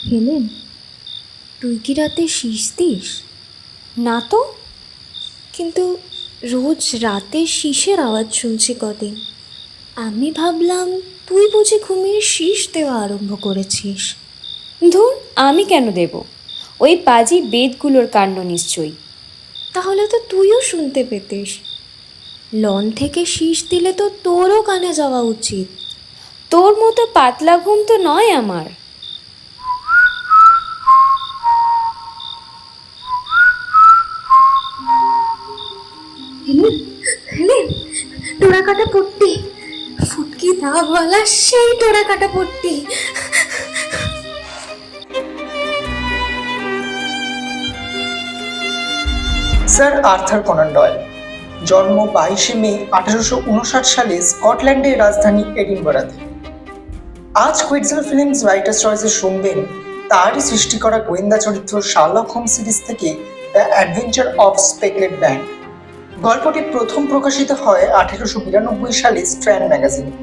Helen, তুই কি রাতে শীষ দিস? না তো। কিন্তু রোজ রাতে শীষের আওয়াজ শুনছি কদিন। আমি ভাবলাম তুই বুঝি ঘুমিয়ে শীষ দেওয়া আরম্ভ করেছিস। ধুর, আমি কেন দেব? ওই পাজি বেদগুলোর কাণ্ড নিশ্চয়ই। তাহলে তো তুইও শুনতে পেতিস। লন থেকে শীষ দিলে তো তোরও কানে যাওয়া উচিত। তোর মতো পাতলা ঘুম তো নয় আমার। হেলেন, হেলেন, টোরা কাটা পট্টি, ফুটকি দাওয়ালা সেই টোরা কাটা পট্টি। স্যার আর্থার কোনান ডয়েল, জন্ম 22শে মে 1859 সালে স্কটল্যান্ডের রাজধানী এডিনবরাতে। আজ কুইটজেল ফিল্মস রাইটার্স চয়েসে শুনবেন তারই সৃষ্টি করা গোয়েন্দা চরিত্র শার্লক হোমস সিরিজ থেকে দ্য অ্যাডভেঞ্চার অফ স্পেকলেট ব্যান্ড। গল্পটি প্রথম প্রকাশিত হয় 1892 সালে স্ট্র্যান্ড ম্যাগাজিনে।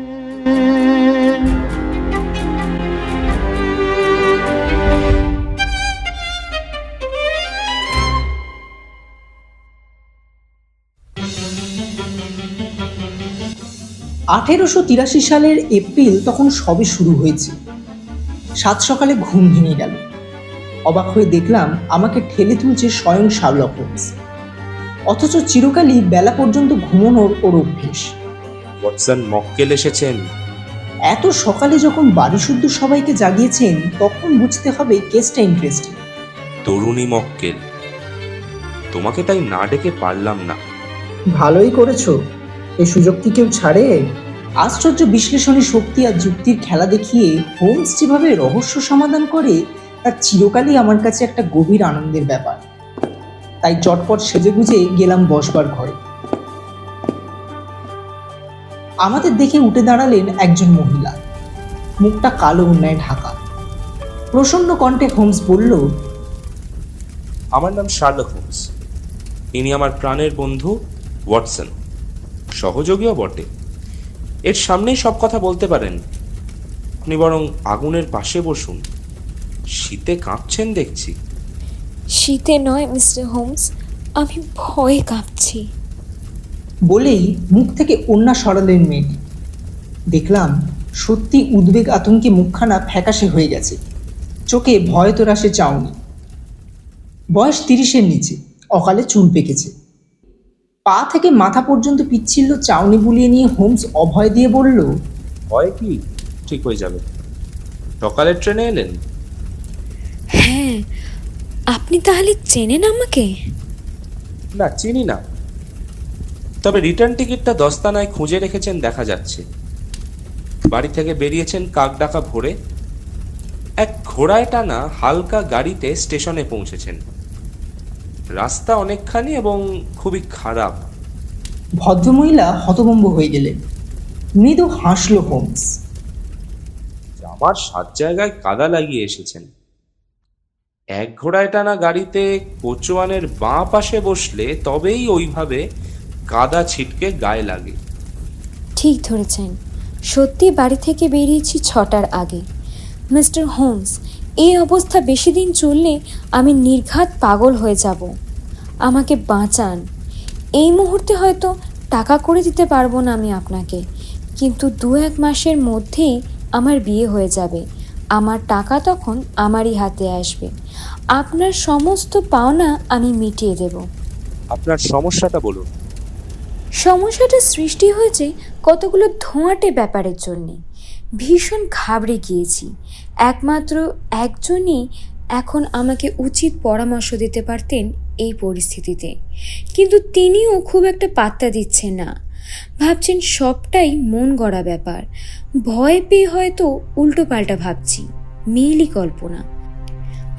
সালের এপ্রিল তখন সবে শুরু হয়েছে। সাত সকালে ঘুম ভেঙে গেল। অবাক হয়ে দেখলাম আমাকে ঠেলে তুলছে স্বয়ং শার্লক হোমস। অথচ চিরকালই বেলা পর্যন্ত ঘুমানোর ওর অভ্যেস। ওয়াটসন মক্কেল এসেছেন। এত সকালে যখন বাড়ি শুদ্ধ সবাইকে জাগিয়েছেন তখন বুঝতে হবে কেসটা ইন্টারেস্টিং। তরুণী মক্কেল, তোমাকে তাই না ডেকে পারলাম না। ভালোই করেছো, এই সুযোগ কি কেউ ছাড়ে? আশ্চর্য বিশ্লেষণী শক্তি আর যুক্তির খেলা দেখিয়ে হোমস যেভাবে রহস্য সমাধান করে তা চিরকালই আমার কাছে একটা গভীর আনন্দের ব্যাপার। তাই চটপট সেজেগুজে গেলাম বসবার ঘরে। আমাদের দেখে উঠে দাঁড়ালেন একজন মহিলা, মুখটা কালো উন্নায় ঢাকা। প্রসন্ন কণ্ঠে হোমস বলল, আমার নাম শার্লক হোমস। ইনি আমার প্রাণের বন্ধু ওয়াটসন, সহযোগীও বটে। এর সামনেই সব কথা বলতে পারেন। আপনি বরং আগুনের পাশে বসুন, শীতে কাঁপছেন দেখছি। শীতে নয় মিস্টার হোমস, আমি ভয়ে কাঁপছি। বলেই মুখ থেকে ওড়না সরালেন মেয়েটি। দেখলাম সত্যি উদ্বেগ আতঙ্কে মুখখানা ফ্যাকাশে হয়ে গেছে, চোখে ভয় তোরাসে চাউনি। বয়স 30-এর নিচে, অকালে চুল পেকেছে। পা থেকে মাথা পর্যন্ত পিচ্ছিল্য চাউনি বুলিয়ে নিয়ে হোমস অভয় দিয়ে বলল, ভয় কি, ঠিক হয়ে যাবে। সকালের ট্রেনে এলেন? হ্যাঁ, আপনি তাহলে চেনেন আমাকে? না, চিনি না, তবে রিটার্ন টিকিটটা দস্তানায় খুঁজে রেখেছেন দেখা যাচ্ছে। বাড়ি থেকে বেরিয়েছেন কাকডাকা ভোরে, এক ঘোড়ায় টানা হালকা গাড়িতে স্টেশনে পৌঁছেছেন। রাস্তা অনেকখানি এবং খুবই খারাপ। ভদ্রমহিলা হতভম্ব হয়ে গেলেন। মৃদু হাসল হোমস। আমার 7 জায়গায় কাদা লাগিয়ে এসেছেন। এক ঘোড়ায় টানা গাড়িতে কোচওয়ানের বাঁ পাশে বসলে তবেই ওইভাবে কাদা ছিটকে গায়ে লাগে। ঠিক ধরেছেন, সত্যি বাড়ি থেকে বেরিয়েছি 6টার আগে। মিস্টার হোমস, এই অবস্থা বেশি দিন চললে আমি নির্ঘাত পাগল হয়ে যাব। আমাকে বাঁচান। এই মুহূর্তে হয়তো টাকা করে দিতে পারবো না আমি আপনাকে, কিন্তু 2-1 মাসের মধ্যেই আমার বিয়ে হয়ে যাবে। আমার টাকা তখন আমারই হাতে আসবে। আপনার সমস্ত পাওনা আমি মিটিয়ে দেব। আপনার সমস্যাটা বলুন। সমস্যাটা সৃষ্টি হয়েছে কতগুলো ধোঁয়াটে ব্যাপারের জন্যে। ভীষণ ঘাবড়ে গিয়েছি। একমাত্র একজনই এখন আমাকে উচিত পরামর্শ দিতে পারতেন এই পরিস্থিতিতে, কিন্তু তিনিও খুব একটা পাত্তা দিচ্ছেন না। ভাবছেন সবটাই মন গড়া ব্যাপার। ভয় পেয়ে হয়তো উল্টো পাল্টা ভাবছি, মেয়েলি কল্পনা।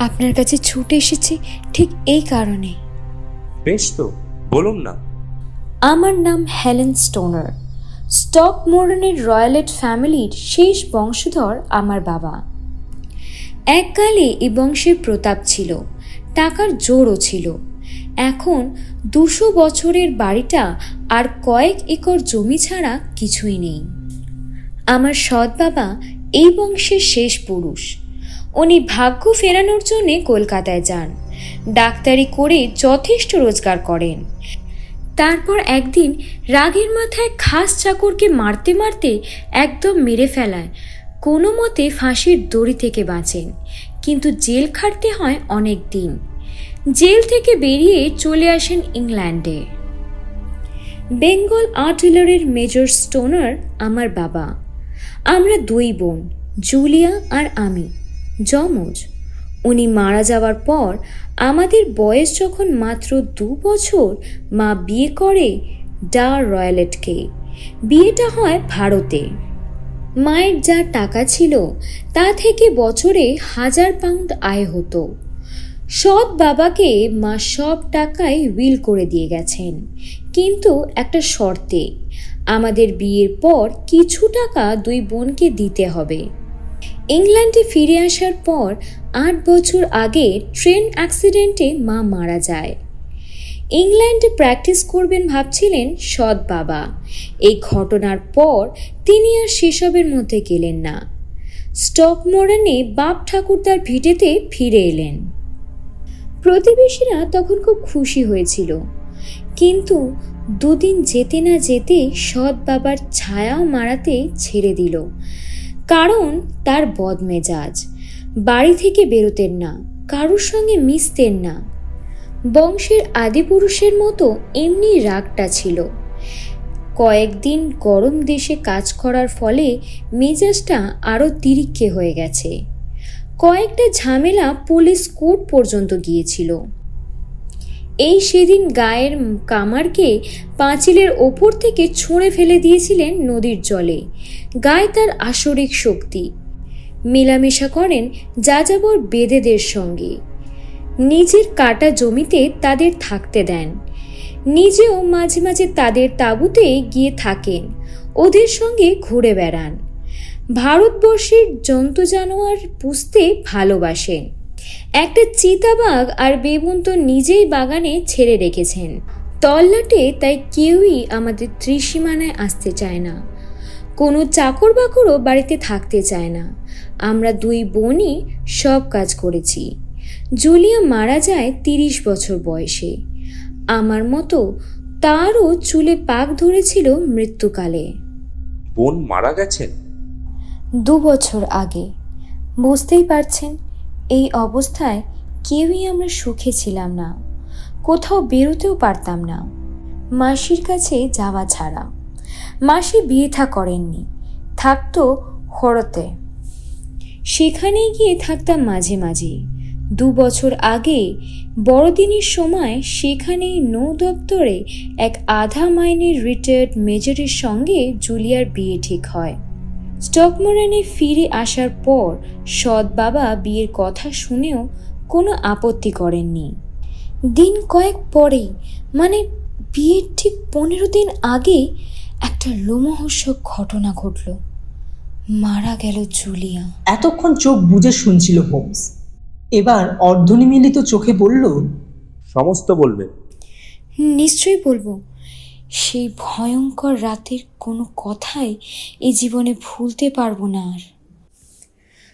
আপনার কাছে ছুটে এসেছি ঠিক এই কারণে। বেশ তো, বলুন না। আমার নাম হেলেন স্টোনার। স্টকমোরনের রয়্যালেট ফ্যামিলির শেষ বংশধর আমার বাবা। এককালে এই বংশের প্রতাপ ছিল, টাকার জোরও ছিল। এখন 200 বছরের বাড়িটা আর কয়েক একর জমি ছাড়া কিছুই নেই। আমার সৎ বাবা এই বংশের শেষ পুরুষ। উনি ভাগ্য ফেরানোর জন্যে কলকাতায় যান, ডাক্তারি করে যথেষ্ট রোজগার করেন। তারপর একদিন রাগের মাথায় খাস চাকরকে মারতে মারতে একদম মেরে ফেলায় কোনো মতে ফাঁসির দড়ি থেকে বাঁচেন, কিন্তু জেল খাটতে হয় অনেক দিন। জেল থেকে বেরিয়ে চলে আসেন ইংল্যান্ডে। বেঙ্গল আর্টিলারির মেজর স্টোনার আমার বাবা। আমরা দুই বোন, জুলিয়া আর আমি, যমজ। উনি মারা যাওয়ার পর আমাদের বয়স যখন মাত্র 2 বছর, মা বিয়ে করে ডা রয়্যালেটকে। বিয়েটা হয় ভারতে। মায়ের যা টাকা ছিল তা থেকে বছরে 1000 পাউন্ড আয় হতো। সৎ বাবাকে মা সব টাকাই উইল করে দিয়ে গেছেন, কিন্তু একটা শর্তে, আমাদের বিয়ের পর কিছু টাকা 2 বোনকে দিতে হবে। ইংল্যান্ডে ফিরে আসার পর 8 বছর আগে ট্রেন অ্যাক্সিডেন্টে মা মারা যায়। ইংল্যান্ডে প্র্যাকটিস করবেন ভাবছিলেন সৎ বাবা। এই ঘটনার পর তিনি আর সেসবের মধ্যে গেলেন না। স্টকমোরানে বাপ ঠাকুরদার ভিটেতে ফিরে এলেন। প্রতিবেশীরা তখন খুব খুশি হয়েছিল, কিন্তু 2 দিন যেতে না যেতে সৎ বাবার ছায়াও মারাতে ছেড়ে দিল। কারণ তার বদমেজাজ, বাড়ি থেকে বেরোতেন না, কারোর সঙ্গে মিশতেন না। বংশের আদিপুরুষের মতো এমনি রাগটা ছিল। কয়েকদিন গরম দেশে কাজ করার ফলে মেজাজটা আরও তিরিক্ষে হয়ে গেছে। কয়েকটা ঝামেলা পুলিশ কোর্ট পর্যন্ত গিয়েছিল। এই সেদিন গায়ের কামারকে পাঁচিলের ওপর থেকে ছুঁড়ে ফেলে দিয়েছিলেন নদীর জলে। গায়ে তার আসরিক শক্তি। মেলামেশা করেন যাযাবর বেদেদের সঙ্গে। নিজের কাটা জমিতে তাদের থাকতে দেন, নিজেও মাঝে মাঝে তাদের তাঁবুতে গিয়ে থাকেন, ওদের সঙ্গে ঘুরে বেড়ান। ভারতবর্ষের জন্তু জানোয়ার পুষতে ভালোবাসেন। একটা চিতাবাঘ আর বেবুন তো নিজেই বাগানে ছেড়ে রেখেছেন। তল্লাটে তাই কেউই আমাদের ত্রিসীমানায় আসতে চায় না। কোনো চাকর বাকরও বাড়িতে থাকতে চায় না। আমরা 2 বোনই সব কাজ করেছি। জুলিয়া মারা যায় 30 বছর বয়সে। আমার মতো তারও চুলে পাক ধরেছিল মৃত্যুকালে। বোন মারা গেছেন 2 বছর আগে। বুঝতেই পারছেন, এই অবস্থায় কেউই আমরা সুখে ছিলাম না। কোথাও বেরোতেও পারতাম না, মাসির কাছে যাওয়া ছাড়া। মাসি বিয়ে থা করেননি, থাকতো হরতে। সেখানেই গিয়ে থাকতাম মাঝে মাঝে। 2 বছর আগে বড়দিনের সময় সেখানেই নৌ দপ্তরে এক আধা মাইনের রিটায়ার্ড মেজরের সঙ্গে জুলিয়ার বিয়ে ঠিক হয়। স্টকমোরানে ফিরে আসার পর সৎ বাবা বিয়ের কথা শুনেও কোনো আপত্তি করেননি। দিন কয়েক পরেই, মানে বিয়ের ঠিক 15 দিন আগে, একটা লোমহর্ষক ঘটনা ঘটল। মারা গেল জুলিয়া। এতক্ষণ চোখ বুজে শুনছিল হোমস। এবার অর্ধনিমিলিত চোখে বলল, সমস্ত বলবেন? নিশ্চয়ই বলবো। সেই ভয়ঙ্কর রাতের কোনো কথাই এই জীবনে ভুলতে পারবো না আর।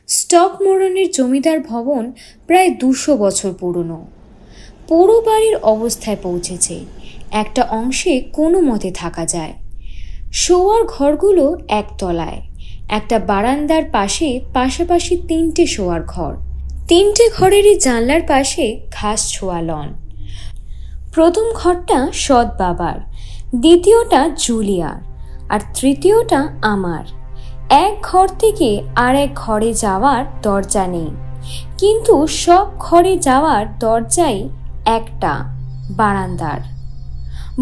স্টকমোরানের জমিদার ভবন প্রায় 200 বছর পুরনো। পুরো বাড়ির অবস্থায় পৌঁছেছে। একটা অংশে কোনো মতে থাকা যায়। শোয়ার ঘরগুলো একতলায়। একটা বারান্দার পাশে পাশাপাশি 3টে শোয়ার ঘর। 3টে ঘরেরই জানলার পাশে ঘাস ছোঁয়া লন। প্রথম ঘরটা সৎ বাবার, দ্বিতীয়টা জুলিয়ার, আর তৃতীয়টা আমার। এক ঘর থেকে আর এক ঘরে যাওয়ার দরজা নেই, কিন্তু সব ঘরে যাওয়ার দরজাই একটা, বারান্দার।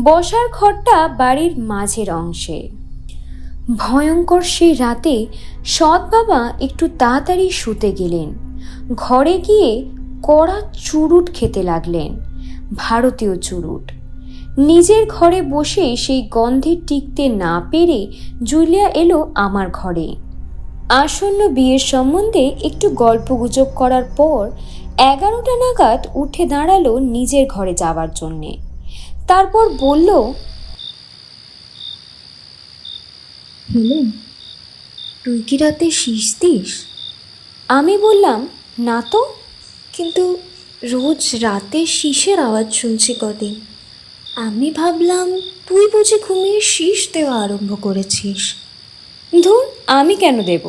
বসার ঘরটা বাড়ির মাঝের অংশে। ভয়ঙ্কর সেই রাতে সৎ বাবা একটু তাড়াতাড়ি শুতে গেলেন। ঘরে গিয়ে কড়া চুরুট খেতে লাগলেন, ভারতীয় চুরুট। নিজের ঘরে বসে সেই গন্ধে টিকতে না পেরে জুলিয়া এলো আমার ঘরে। আসন্ন বিয়ের সম্বন্ধে একটু গল্পগুজব করার পর 11টা নাগাদ উঠে দাঁড়ালো নিজের ঘরে যাওয়ার জন্যে। তারপর বলল, হেলেন, তুই কি রাতে শীষ দিস? আমি বললাম, না তো। কিন্তু রোজ রাতে শীষের আওয়াজ শুনছি কদিন। আমি ভাবলাম তুই বুঝি ঘুমিয়ে শীষ দেওয়া আরম্ভ করেছিস। ধুর, আমি কেন দেব?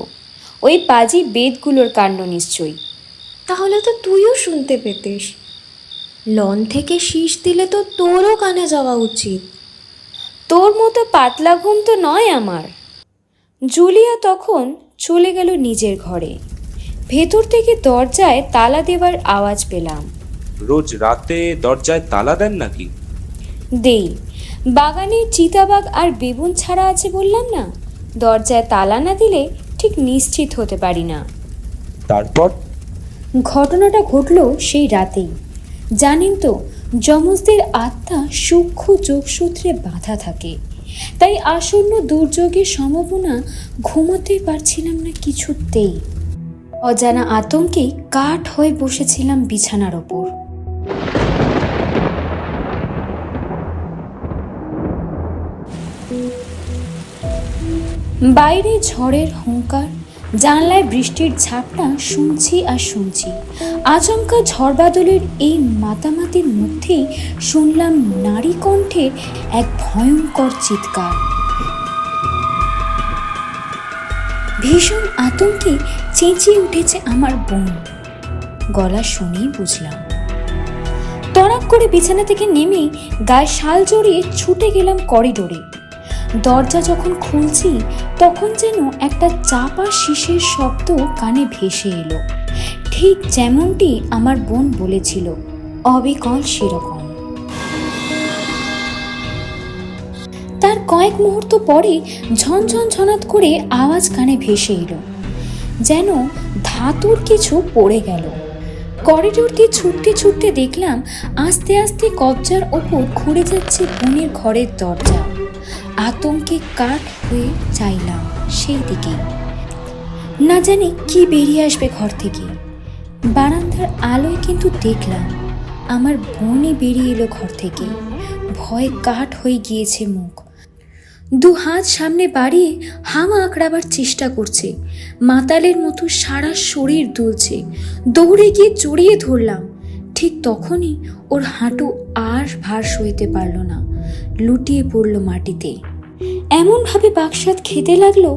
ওই পাজি বেদগুলোর কাণ্ড নিশ্চয়ই। তাহলে তো তুইও শুনতে পেতিস। লন থেকে শীষ দিলে তো তোরও কানে যাওয়া উচিত। তোর মতো পাতলা ঘুম তো নয় আমার। জুলিয়া তখন চলে গেল নিজের ঘরে। ভেতর থেকে দরজায় তালা দেওয়ার আওয়াজ পেলাম। রোজ রাতে দরজায় তালা দেন নাকি? দেই। বাগানে চিতাবাঘ আর বেবুন ছাড়া আছে বললাম না, দরজায় তালা না দিলে ঠিক নিশ্চিত হতে পারি না। তারপর? ঘটনাটা ঘটল সেই রাতেই। জানেন তো, যমজদের আত্মা সূক্ষ্ম যোগসূত্রে বাঁধা থাকে, তাই আসন্ন দুর্যোগের সম্ভাবনা ঘুমোতে পারছিলাম না কিছুতেই। অজানা আতঙ্কে কাঠ হয়ে বসেছিলাম বিছানার ওপর। বাইরে ঝড়ের হুঙ্কার, জানলায় বৃষ্টির ঝাপটা শুনছি আর শুনছি। আচমকা ঝড়বাদলের এই মাতামাতির মধ্যেই শুনলাম নারী কণ্ঠের এক ভয়ঙ্কর চিৎকার। ভীষণ আতঙ্কে চেঁচিয়ে উঠেছে আমার বোন। গলা শুনেই বুঝলাম। তড়াক করে বিছানা থেকে নেমে গায়ে শাল জড়িয়ে ছুটে গেলাম করিডোরে। দরজা যখন খুলছি তখন যেন একটা চাপা শীষের শব্দ কানে ভেসে এলো, ঠিক যেমনটি আমার বোন বলেছিল, অবিকল সেরকম। তার কয়েক মুহূর্ত পরে ঝনঝন ঝনাত করে আওয়াজ কানে ভেসে এলো, যেন ধাতুর কিছু পড়ে গেল। করিডোর দিয়ে ছুটতে ছুটতে দেখলাম আস্তে আস্তে কবজার ওপর খুঁড়ে যাচ্ছে বোনের ঘরের দরজা। আতঙ্কে কাঠ হয়ে চাইলাম সেই দিকে, না জানি কি বেরিয়ে আসবে ঘর থেকে। বারান্দার আলোয় কিন্তু দেখলাম আমার বোনই বেরিয়ে এলো ঘর থেকে। ভয়ে কাঠ হয়ে গিয়েছে মুখ, দু হাত সামনে বাড়িয়ে হামা আঁকড়াবার চেষ্টা করছে, মাতালের মতো সারা শরীর দুলছে। দৌড়ে গিয়ে জড়িয়ে ধরলাম। ঠিক তখনই ওর হাঁটু আর ভার সইতে পারল না, লুটিয়ে পড়ল মাটিতে। এমনভাবে বাকসাত খেতে লাগলো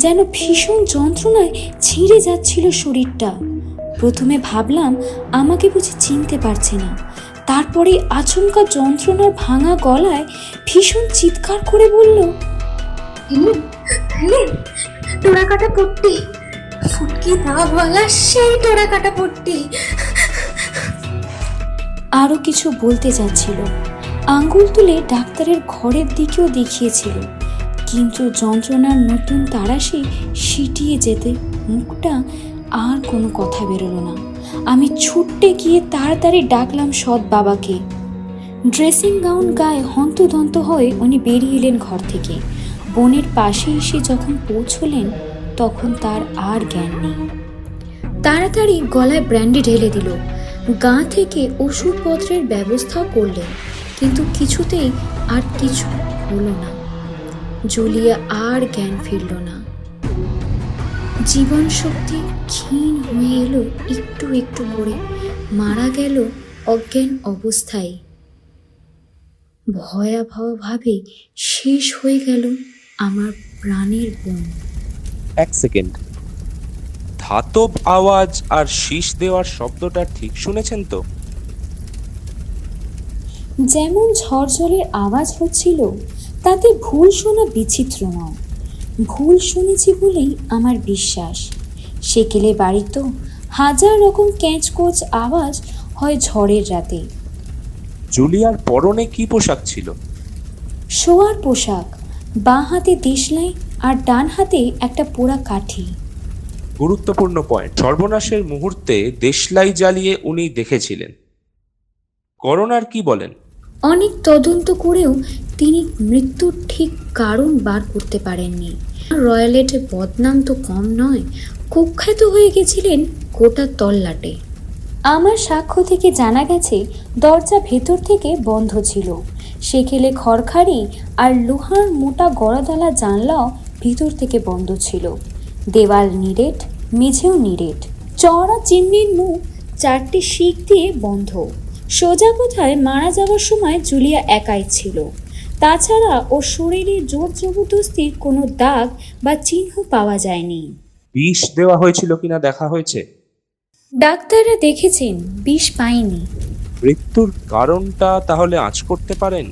যেন ভীষণ যন্ত্রণায় ছিঁড়ে যাচ্ছিল শরীরটা। প্রথমে ভাবলাম আমাকে বুঝি চিনতে পারছে না, তারপরে আচমকা যন্ত্রণার ভাঙা গলায় ভীষণ চিৎকার করে বলল, টোরা কাটা পট্টি, ফুটকি দাগওয়ালা সেই টোরা কাটা পট্টি। আরও কিছু বলতে যাচ্ছিল, আঙ্গুল তুলে ডাক্তারের ঘরের দিকেও দেখিয়েছিল, কিন্তু যন্ত্রণার নতুন তাড়াশে সিটিয়ে যেতে মুখটা আর কোনো কথা বেরোলো না। আমি ছুটতে গিয়ে তাড়াতাড়ি ডাকলাম সৎ বাবাকে। ড্রেসিং গাউন গায়ে হন্তদন্ত হয়ে উনি বেরিয়ে এলেন ঘর থেকে। বোনের পাশে এসে যখন পৌঁছলেন তখন তার আর জ্ঞান নেই। তাড়াতাড়ি গলায় ব্র্যান্ডি ঢেলে দিল, গা থেকে ওষুধপত্রের ব্যবস্থাও করলেন, কিন্তু কিছুতেই আর কিছু হলো না। জুলিয়া আর জ্ঞান ফিরল না। জীবন শক্তি ক্ষীণ হয়ে এলো একটু একটু করে, মারা গেল অজ্ঞান অবস্থায়। ভয়াবহভাবে শেষ হয়ে গেল আমার প্রাণের বোন। এক সেকেন্ড, ধাতব আওয়াজ আর শীষ দেওয়ার শব্দটা ঠিক শুনেছেন তো? যেমন ঝড়জলের আওয়াজ হচ্ছিল তাতে ভুল শোনা বিচিত্র নয়। ভুল শুনেছি বলেই আমার বিশ্বাস। সেকেলে বাড়ি তো হাজার রকম ক্যাঁচকোচ আওয়াজ হয় ঝড়ের রাতে। জুলিয়ার পরনে কি পোশাক ছিল? শোয়ার পোশাক, বাঁ হাতে দেশলাই আর ডান হাতে একটা পোড়া কাঠি। গুরুত্বপূর্ণ পয়েন্ট। সর্বনাশের মুহূর্তে দেশলাই জ্বালিয়ে উনি দেখেছিলেন। করোনার কি বলেন? অনেক তদন্ত করেও তিনি মৃত্যুর ঠিক কারণ বার করতে পারেননি। রয়্যালের বদনাম তো কম নয়, কুখ্যাত হয়ে গেছিলেন গোটা তল্লাটে। আমার সাক্ষ্য থেকে জানা গেছে দরজা ভেতর থেকে বন্ধ ছিল। সেকেলে খড়খাড়ি আর লোহার মোটা গড়াদালা জানলাও ভিতর থেকে বন্ধ ছিল। দেওয়াল নিরেট, মেঝেও নিরেট। চওড়া চিমনির মুখ 4টি শিক দিয়ে বন্ধ। সোজা কথায় মারা যাওয়ার সময় জুলিয়া একাই ছিল। তাছাড়া ওর শরীরে জোর জবরদস্তির কোনো দাগ বা চিহ্ন পাওয়া যায়নি। বিষ দেওয়া হয়েছিল কিনা দেখা হয়েছে? ডাক্তাররা দেখেছেন, বিষ পায়নি। মৃত্যুর কারণটা তাহলে আঁচ করতে পারেন?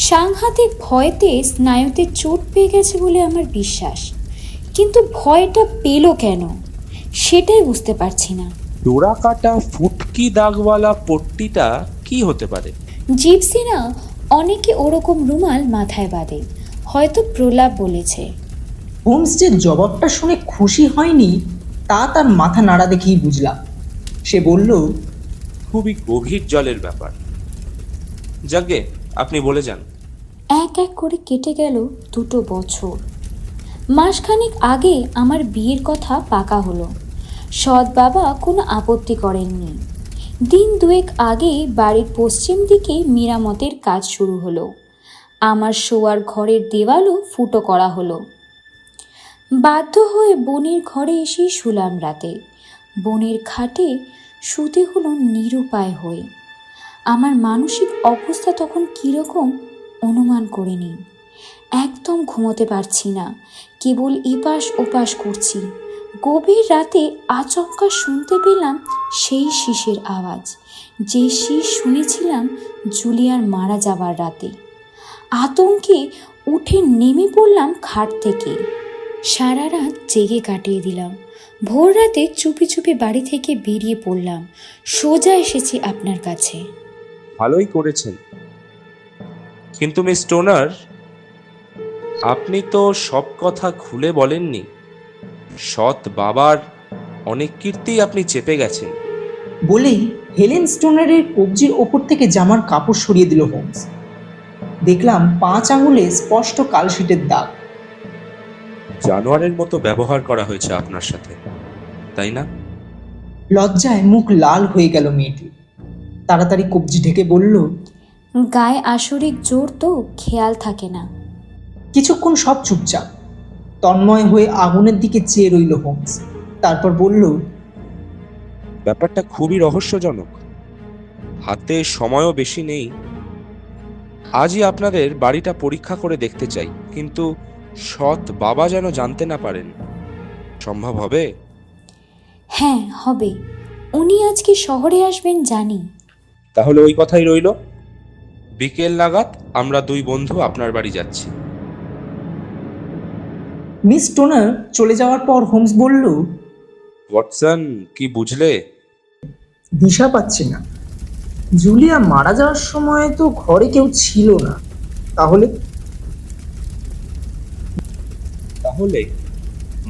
সাংঘাতিক ভয়তে স্নায়ুতে চোট পেয়ে গেছে বলে আমার বিশ্বাস, কিন্তু ভয়টা পেল কেন সেটাই বুঝতে পারছি না। ডোরা কাটা ফুটকি দাগওয়ালা পট্টিটা কি হতে পারে? জিপসিরা অনেকে ওরকম রুমাল মাথায় বাঁধে, হয়তো প্রলাপ বলেছে। হোমস যে জবাবটা শুনে খুশি হয়নি তা তার মাথা নাড়া দেখেই বুঝলাম। সে বলল, খুবই গভীর জলের ব্যাপার। যাকে আপনি বলে যান। এক এক করে কেটে গেল 2 বছর। মাসখানেক আগে আমার বিয়ের কথা পাকা হলো। সৎ বাবা কোনো আপত্তি করেননি। দিন 2 আগে বাড়ির পশ্চিম দিকে মেরামতের কাজ শুরু হলো। আমার শোয়ার ঘরের দেওয়ালও ফুটো করা হলো। বাধ্য হয়ে বোনের ঘরে এসে শুলাম রাতে। বোনের খাটে শুতে হলো নিরুপায় হয়ে। আমার মানসিক অবস্থা তখন কীরকম অনুমান করে নিন। একদম ঘুমোতে পারছি না, কেবল এপাশ ওপাশ করছি। গভীর রাতে আচমকা শুনতে পেলাম সেই শীষের আওয়াজ, যে শীষ শুনেছিলাম জুলিয়ার মারা যাবার রাতে। আতঙ্কে উঠে নেমে পড়লাম খাট থেকে। সারা রাত জেগে কাটিয়ে দিলাম। ভোর রাতে চুপি চুপি বাড়ি থেকে বেরিয়ে পড়লাম। সোজা এসেছি আপনার কাছে। ভালোই করেছেন, কিন্তু মিস স্টোনার, আপনি তো সব কথা খুলে বলেননি। সৎ বাবার অনেক কীর্তি আপনি চেপে গেছেন। বলেই হেলেন স্টোনারের কবজির ওপর থেকে জামার কাপড় সরিয়ে দিল হোমস। দেখলাম 5 আঙুলে স্পষ্ট কালশিটের দাগ। জানোয়ারের মতো ব্যবহার করা হয়েছে আপনার সাথে, তাই না? লজ্জায় মুখ লাল হয়ে গেল মেয়েটি। তাড়াতাড়ি কবজি ঢেকে বলল, গায়ে আসরিক জোর তো খেয়াল থাকে না। কিছুক্ষণ সব চুপচাপ। তন্ময় হয়ে আগুনের দিকে চেয়ে রইল হোমস। তারপর বলল, ব্যাপারটা খুবই রহস্যজনক। হাতে সময়ও বেশি নেই। আজই আপনাদের বাড়িটা পরীক্ষা করে দেখতে চাই, কিন্তু সৎ বাবা যেন জানতে না পারেন। সম্ভব হবে? হ্যাঁ, হবে। উনি আজকে শহরে আসবেন জানি। তাহলে ওই কথাই রইল। বিকেল নাগাদ আমরা 2 বন্ধু আপনার বাড়ি যাচ্ছি। মিস স্টোনার চলে যাওয়ার পর হোমস বলল, ওয়াটসন, কি বুঝলে? দিশা পাচ্ছি না। জুলিয়া মারা যাওয়ার সময় তো ঘরে কেউ ছিল না। তাহলে তাহলে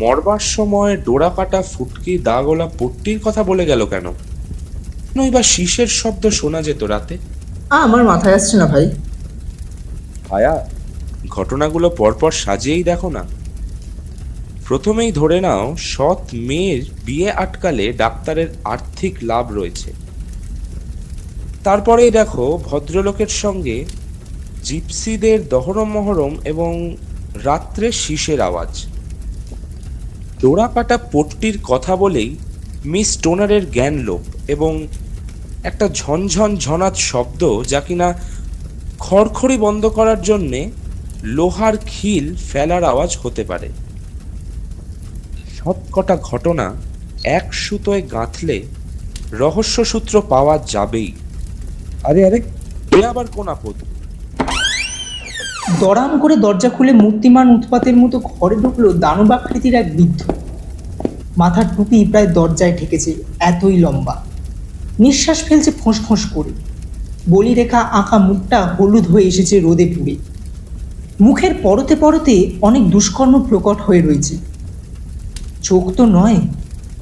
মরবার সময় ডোরা কাটা ফুটকি দাগওয়ালা পট্টির কথা বলে গেল কেন? নই বা শীষের শব্দ শোনা যেত রাতে? আমার মাথায় আসছে না ভাই। ভায়া, ঘটনাগুলো পরপর সাজিয়েই দেখো না। প্রথমেই ধরে নাও সৎ মেয়ের বিয়ে আটকালে ডাক্তারের আর্থিক লাভ রয়েছে। তারপরেই দেখো ভদ্রলোকের সঙ্গে জিপসিদের দহরম মহরম এবং রাত্রে শীষের আওয়াজ। ডোরা কাটা পট্টির কথা বলেই মিস স্টোনারের জ্ঞান লোপ এবং একটা ঝনঝন ঝনাত শব্দ, যা কিনা খড়খড়ি বন্ধ করার জন্যে লোহার খিল ফেলার আওয়াজ হতে পারে। সব কটা ঘটনা এক সুতোয় গাঁথলে রহস্যসূত্র পাওয়া যাবেই। আরে আরে, এ আবার কোন আপদ? দড়াম করে দরজা খুলে মূর্তিমান উৎপাতের মতো ঘরে ঢুকলো দানবাকৃতির এক বৃদ্ধ। মাথার টুপি প্রায় দরজায় ঠেকেছে, এতই লম্বা। নিঃশ্বাস ফেলছে ফোঁস ফোঁস করে। বলি রেখা আঁকা মুখটা হলুদ হয়ে এসেছে রোদে পুড়ে। মুখের পরতে পরতে অনেক দুষ্কর্ম প্রকট হয়ে রয়েছে। চোখ তো নয়,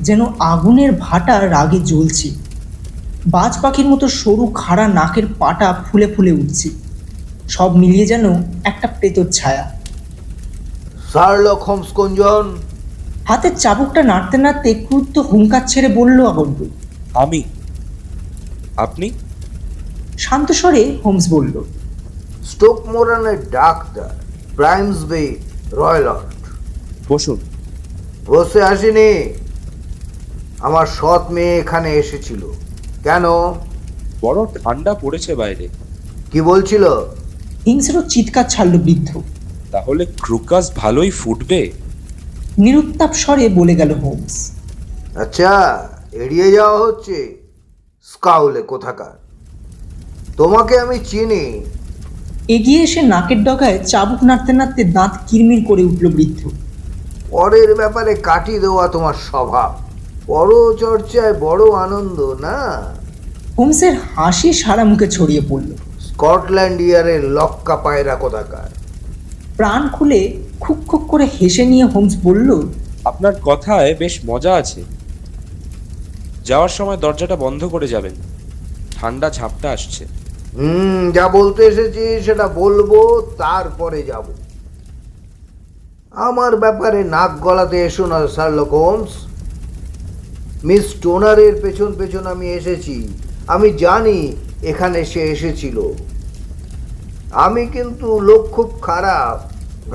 যেন আগুনের ভাটা রাগে জ্বলছে। বাজ পাখির মতো সরু খাড়া নাকের পাটা ফুলে ফুলে উঠছে। সব মিলিয়ে যেন একটা প্রেতর ছায়া। শার্লক হোমস কোনজন? হাতের চাবুকটা নাড়তে নাড়তে ক্রুদ্ধ হুঙ্কার ছেড়ে বলল আগন্তুক। আমি। আপনি? শান্ত স্বরে হোমস বলল, স্টোক মোরানের ডাক্তার, প্রাইমসবি রয়্যাল। বসুন। বসে আসিনি, আমার সৎ মেয়ে এখানে এসেছিল। কেন? বড় ঠান্ডা পড়েছে বাইরে। কি বলছিল? হিংস্র চিৎকার ছাড়ল বৃদ্ধ। তাহলে ক্রুকাস ভালোই ফুটবে। নিরুত্তাপ স্বরে বলে গেল হোমস। আচ্ছা, এড়িয়ে যাওয়া হচ্ছে। স্কাউলে কোথাকার, তোমাকে আমি চিনি। এগিয়ে এসে নাকের ডগায় চাবুক নাড়তে নাড়তে দাঁত কিরমির করে উঠল বৃদ্ধ। পরের ব্যাপারে কাটি দেওয়া তোমার স্বভাব। পরচর্চায় বড় আনন্দ না? হোমসের হাসি সারা মুখে ছড়িয়ে পড়ল। স্কটল্যান্ড ইয়ারের লক্কা পায়রা কোথাকার। প্রাণ খুলে খুক খুক করে হেসে নিয়ে হোমস বলল, আপনার কথায় বেশ মজা আছে। যাওয়ার সময় দরজাটা বন্ধ করে যাবেন, ঠান্ডা ঝাপটা আসছে। যা বলতে এসেছি সেটা বলবো, তারপরে যাব। আমার ব্যাপারে নাক গলাতে এসো না শার্লক হোমস। মিস টোনারের পেছন পেছন আমি এসেছি। আমি জানি এখানে সে এসেছিল। আমি কিন্তু লোক খুব খারাপ,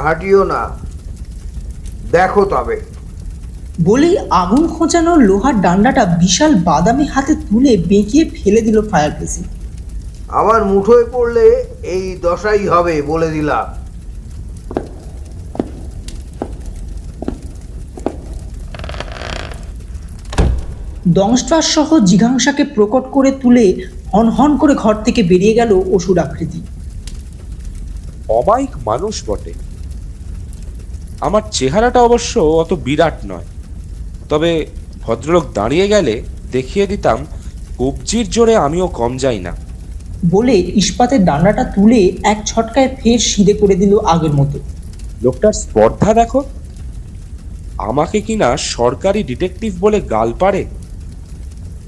ঘাটিও না। দেখো তবে। বলেই আগুন খোঁচানো লোহার ডান্ডাটা বিশাল বাদামি হাতে তুলে বেঁকিয়ে ফেলে দিল ফায়ার প্লেসে। আমার মুঠোয় পড়লে এই দশাই হবে বলে দিলাম। দংষ্ট্রাস সহ জিঘাংসাকে প্রকট করে তুলে হন হন করে ঘর থেকে বেরিয়ে গেল অসুর আকৃতি। অমায়িক মানুষ বটে। আমার চেহারাটা অবশ্য অত বিরাট নয়, তবে ভদ্রলোক দাঁড়িয়ে গেলে দেখিয়ে দিতাম কবজির জোরে আমিও কম যাই না। বলে ইস্পাতের ডান্ডাটা তুলে এক ছটকায় ফের সিধে করে দিল আগের মতো। লোকটার স্পর্ধা দেখো, আমাকে কিনা সরকারি ডিটেকটিভ বলে গাল পাড়ে।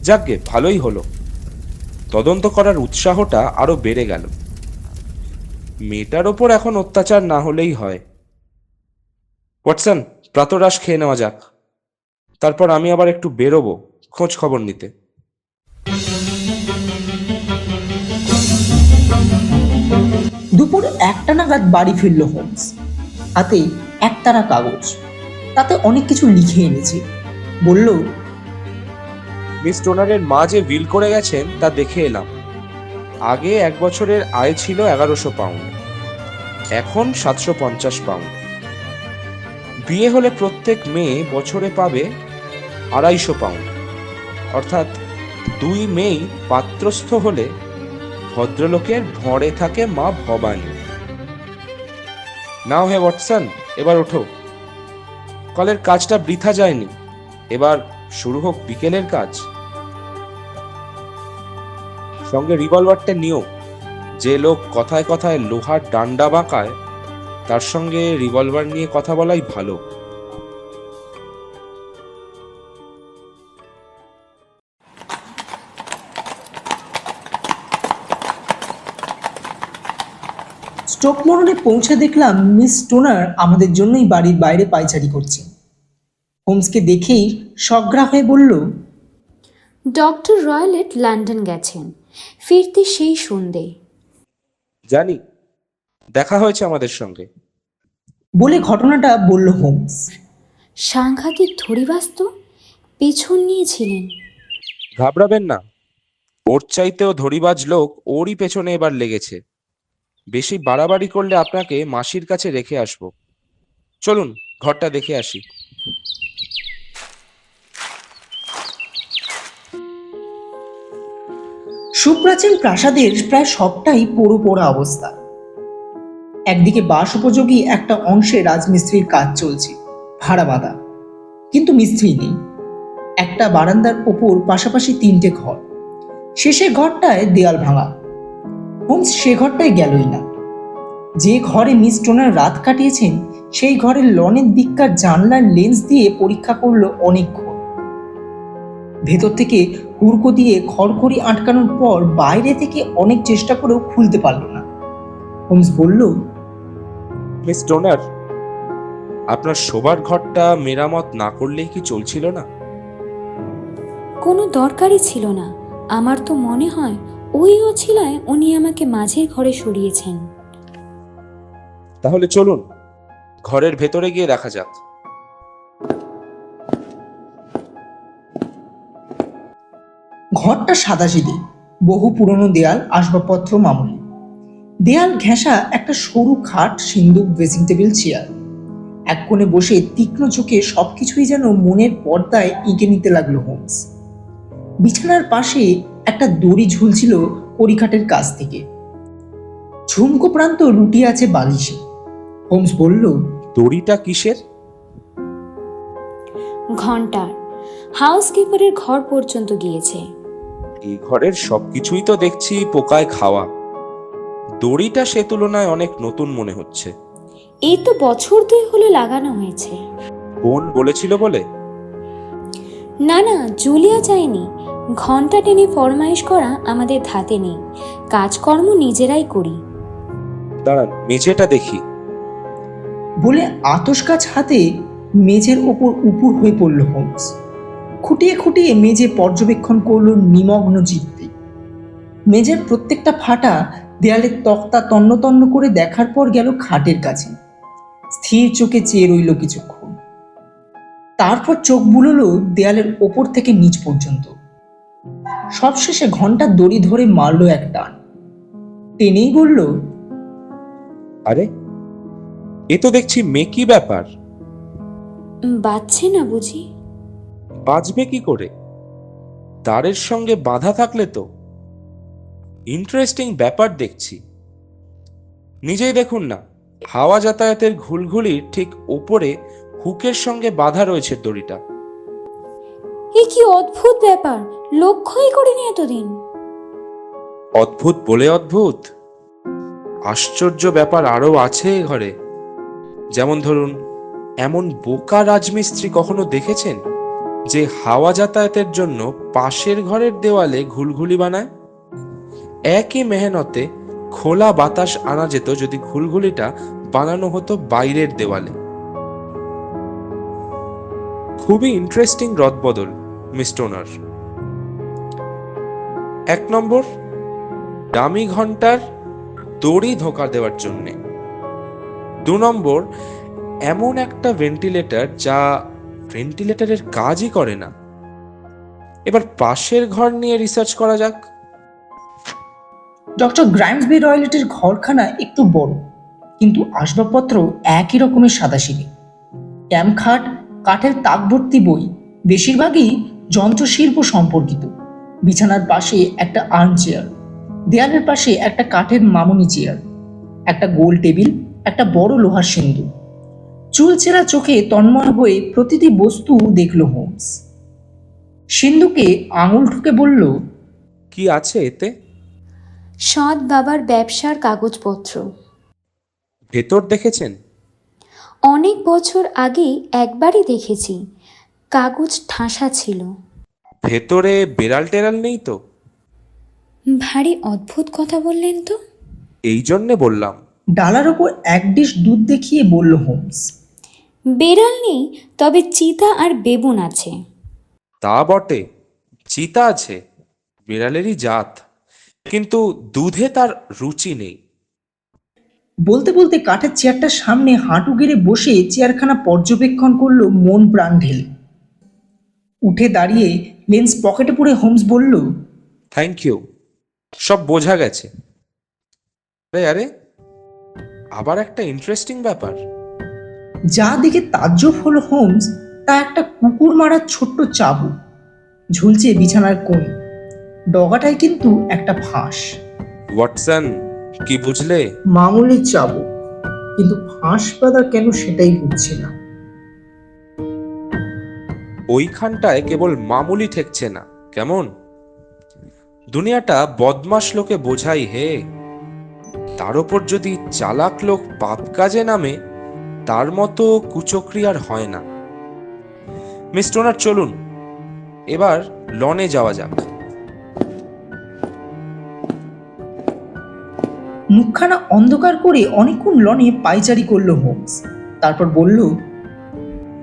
যাকগে, ভালোই হলো, তদন্ত করার উৎসাহটা আরো বেড়ে গেল। মেয়েটার ওপর এখন অত্যাচার না হলেই হয়। ওয়াটসন, প্রাতরাশ খেয়ে নেওয়া যাক, তারপর আমি আবার একটু বেরোবো খোঁজ খবর নিতে। দুপুর 1টা নাগাদ বাড়ি ফিরল হোমস। হাতে একতারা কাগজ, তাতে অনেক কিছু লিখে এনেছে। বলল, মিস টোনারের মা যে উইল করে গেছেন তা দেখে এলাম। আগে 1 বছরের আয় ছিল 1100 পাউন্ড, এখন 750 পাউন্ড। বিয়ে হলে প্রত্যেক মেয়ে বছরে পাবে 250 পাউন্ড, অর্থাৎ 2 মেয়েই পাত্রস্থ হলে ভদ্রলোকের ভরে থাকে মা ভবানী। নাও হে ওয়াটসন, এবার ওঠো। কলের কাজটা বৃথা যায়নি, এবার শুরু হোক বিকেলের কাজ। সঙ্গে রিভলভারটা নিও। যে লোক কথায় কথায় লোহার ডান্ডা বাঁকায়, তার সঙ্গে রিভলভার নিয়ে কথা বলাই ভালো। স্টোকমোরনে পৌঁছে দেখলাম মিস টোনার আমাদের জন্যই বাড়ির বাইরে পায়চারি করছে। হোমসকে দেখেই সগ্রা হয়ে বলল, ডক্টর রয়লেট লন্ডন গেছেন, ফিরতে সেই সন্ধে। জানি, দেখা হয়েছে আমাদের সঙ্গে। বলে ঘটনাটা বলল হোমস। সাংঘাতিক ধরিবাজ তো, পেছন নিয়েছিলেন। ঘাবড়াবেন না, ওর চাইতেও ধরিবাজ লোক ওরই পেছনে এবার লেগেছে। বেশি বাড়াবাড়ি করলে আপনাকে মাসির কাছে রেখে আসব। চলুন ঘরটা দেখে আসি। সুপ্রাচীন প্রাসাদের প্রায় সবটাই পোড়ো পোড়া অবস্থা। একদিকে বাস উপযোগী একটা অংশে রাজমিস্ত্রির কাজ চলছে, ভাড়া বাঁধা, কিন্তু মিস্ত্রি নেই। একটা বারান্দার ওপর পাশাপাশি 3টে ঘর। শেষের ঘরটায় দেয়াল ভাঙা। হোমস সে ঘরটায় গেলই না। যে ঘরে মিস টোনার রাত কাটিয়েছেন সেই ঘরের লনের দিককার জানলার লেন্স দিয়ে পরীক্ষা করলো অনেকক্ষণ। ভেতর থেকে হুড়কো দিয়ে খড়খড়ি আটকানোর পর বাইরে থেকে অনেক চেষ্টা করেও খুলতে পারল না। হোমস বলল, মিস টোনার, আপনার শোবার ঘরটা মেরামত না করলেই কি চলছিল না? কোনো দরকারই ছিল না। আমার তো মনে হয় ওই অছিলায় উনি আমাকে মাঝের ঘরে সরিয়েছেন। তাহলে চলুন ঘরের ভেতরে গিয়ে দেখা যাক। ঘরটা সাদাসিধে, বহু পুরনো দেয়াল, আসবাবপত্র মামুলি। দেয়াল ঘেঁষা একটা সরু খাট, সিন্দুক, ড্রেসিং টেবিল, চেয়ার। এক কোণে বসে তীক্ষ্ণ চোখে সবকিছুই যেন মনের পর্দায় এঁকে নিতে লাগলো হোমস। বিছানার পাশে একটা দড়ি ঝুলছিল কড়িকাঠের কাছ থেকে। ঝুমকো প্রান্ত লুটিয়ে আছে বালিশে। হোমস বলল, দড়িটা কিসের? ঘন্টার। হাউসকিপারের ঘর পর্যন্ত গিয়েছে। এই ঘরের সবকিছুই তো দেখছি পোকায় খাওয়া। দড়িটা সে তুলনায় অনেক নতুন মনে হচ্ছে। এই তো বছর 2 হলো লাগানো হয়েছে। বোন বলেছিল বলে? না না, জুলিয়া যায়নি। ঘন্টা টেনে ফরমাইশ করা আমাদের ধাতে নেই, কাজকর্ম নিজেরাই করি। দাঁড়ান, মেঝেটা দেখি। বলে আতস কাজ হাতে মেঝের ওপর উপুর হয়ে পড়ল হোমস। খুঁটিয়ে খুঁটিয়ে মেঝে পর্যবেক্ষণ করল নিমগ্ন চিত্তে। মেঝের প্রত্যেকটা ফাটা, দেয়ালের তক্তা তন্ন তন্ন করে দেখার পর গেল খাটের কাছে। স্থির চোখে চেয়ে রইল কিছুক্ষণ। তারপর চোখ বুললো দেয়ালের ওপর থেকে নিচ পর্যন্ত। সবশেষে ঘন্টার দড়ি ধরে মারল এক টান। টেনেই বলল, আরে, এ তো দেখছি মেকি ব্যাপার। বাজছে না বুঝি? বাজবে কি করে? তারের সঙ্গে বাঁধা থাকলে তো। ইন্টারেস্টিং ব্যাপার দেখছি। নিজেই দেখুন না, হাওয়া যাতায়াতের ঘুলঘুলির ঠিক ওপরে হুকের সঙ্গে বাঁধা রয়েছে দড়িটা। এ কি অদ্ভুত ব্যাপার, লক্ষ্যই করিনি এতদিন। অদ্ভুত বলে অদ্ভুত, আশ্চর্য ব্যাপার আরো আছে এ ঘরে। যেমন ধরুন, এমন বোকা রাজমিস্ত্রি কখনো দেখেছেন যে হাওয়া যাতায়াতের জন্য পাশের ঘরের দেওয়ালে ঘুলঘুলি বানায়? একই মেহনতে খোলা বাতাস আনা যেত যদি ঘুলঘুলিটা বানানো হতো বাইরের দেওয়ালে। খুবই ইন্টারেস্টিং রদবদল মিস্টার ওনার। 1 নম্বর, দামি ঘন্টার দড়ি ধোঁকা দেওয়ার জন্যে। 2 নম্বর, এমন একটা ভেন্টিলেটর যা ভেন্টিলেটরের কাজই করে না। এবার পাশের ঘর নিয়ে রিসার্চ করা যাক। ডক্টর গ্রাইমসবি রয়্যালিটির ঘরখানা একটু বড়, কিন্তু আসবাবপত্র একই রকমের সাদাসিধে। ক্যাম্প খাট, কাঠের তাকভর্তি বই, বেশিরভাগই যন্ত্রশিল্প সম্পর্কিত। বিছানার পাশে একটা আর্ম চেয়ার, দেয়ালের পাশে একটা কাঠের মামুনি চেয়ার, একটা গোল টেবিল, একটা বড় লোহার সিন্দুক। চুলচেরা চোখে তন্ময় হয়ে প্রতিটি বস্তু দেখল হোমস। সিন্দুকে আঙুল ঠুকে বলল, কি আছে এতে? সৎ বাবার ব্যবসার কাগজপত্র। ভেতর দেখেছেন? অনেক বছর আগে একবারই দেখেছি, কাগজ ঠাসা ছিল। ভেতরে বেড়াল টেরাল নেই তো? ভারী অদ্ভুত কথা বললেন তো। এই জন্যে বললাম। ডালার ওপর এক ডিশ দুধ দেখিয়ে বলল হোমস। বেড়াল নেই, তবে চিতা আর বেবুন আছে। তা বটে, চিতা আছে, বিড়ালেরই জাত, কিন্তু দুধে তার রুচি নেই। বলতে বলতে কাঠের চেয়ারটার সামনে হাঁটু গেড়ে বসে চেয়ারখানা পর্যবেক্ষণ করলো মন প্রাণ ঢেলে। উঠে দাঁড়িয়ে লেন্স পকেটে পুরে হোমস বলল, থ্যাংক ইউ, সব বোঝা গেছে। আরে আরে, আবার একটা ইন্টারেস্টিং ব্যাপার। যা দেখে তাজ্জব হলো হোমস তা একটা কুকুর মারার ছোট্ট চাবুক ঝুলছে বিছানার কোণে। ডগাটায় কিন্তু একটা ফাঁস। ওয়াটসন, কি বুঝলে? মামুলি চাবুক, কিন্তু ফাঁস বাঁধা কেন সেটাই বুঝছে না। ওইখানটায় কেবল মামুলি ঠেকছে না, কেমন? দুনিয়াটা বদমাশ লোকে বোঝাই হে। তার ওপর যদি চালাক লোক পাপ কাজে নামে, তার মতো কুচক্রি আর হয় না। মিস্টার ওনার, চলুন এবার লনে যাওয়া যাক। মুখখানা অন্ধকার করে অনেকক্ষণ লনে পায়চারি করলো হোমস। তারপর বলল,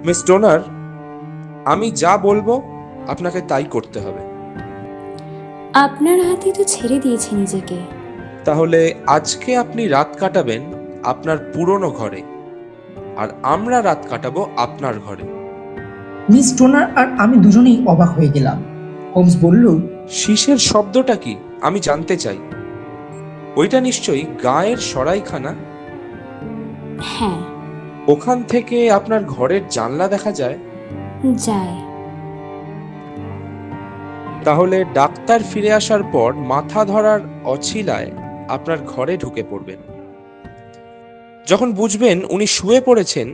মিস্টার ওনার, আমি যা বলবো আপনাকে তাই করতে হবে। আপনার হাতে তো ছেড়ে দিয়েছি নিজেকে। তাহলে আজকে আপনি রাত কাটাবেন আপনার পুরনো ঘরে, আর আমরা রাত কাটাবো আপনার ঘরে। মিস টোনার আর আমি দুজনেই অবাক হয়ে গেলাম। হোমস বলল, শীষের শব্দটা কি আমি জানতে চাই। ওইটা নিশ্চয়ই গায়ের সরাইখানা। হ্যাঁ, ওখান থেকে আপনার ঘরের জানলা দেখা যায়? যায়। তাহলে ডাক্তার ফিরে আসার পর মাথা ধরার অছিলায় আপনার ঘরে ঢুকে পড়বেন। যখন বুঝবেন উনি শুয়ে পড়েছেন,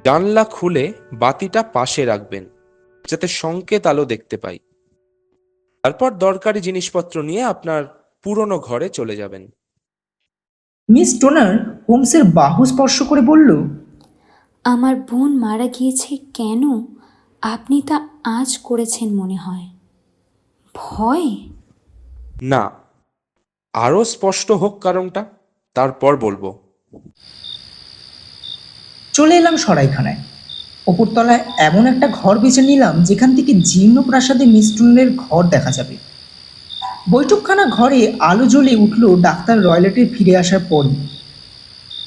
জানলা খুলে বাতিটা পাশে রাখবেন যাতে সংকেত আলো দেখতে পাই। তারপর দরকারি জিনিসপত্র নিয়ে আপনার পুরনো ঘরে চলে যাবেন। মিস টোনার হোমসের বাহু স্পর্শ করে বলল, আমার বোন মারা গিয়েছে কেন আপনি তা আজ করেছেন মনে হয়। ভয়? না, আরো স্পষ্ট হোক কারণটা, তারপর বলবো। চলে এলাম সরাইখানায়। ওপরতলায় এমন একটা ঘর বেছে নিলাম যেখান থেকে জীর্ণ প্রাসাদে মিস টোনারের ঘর দেখা যাবে। বৈঠকখানা ঘরে আলো জ্বলে উঠল ডাক্তার রয়লেটের ফিরে আসার পরই।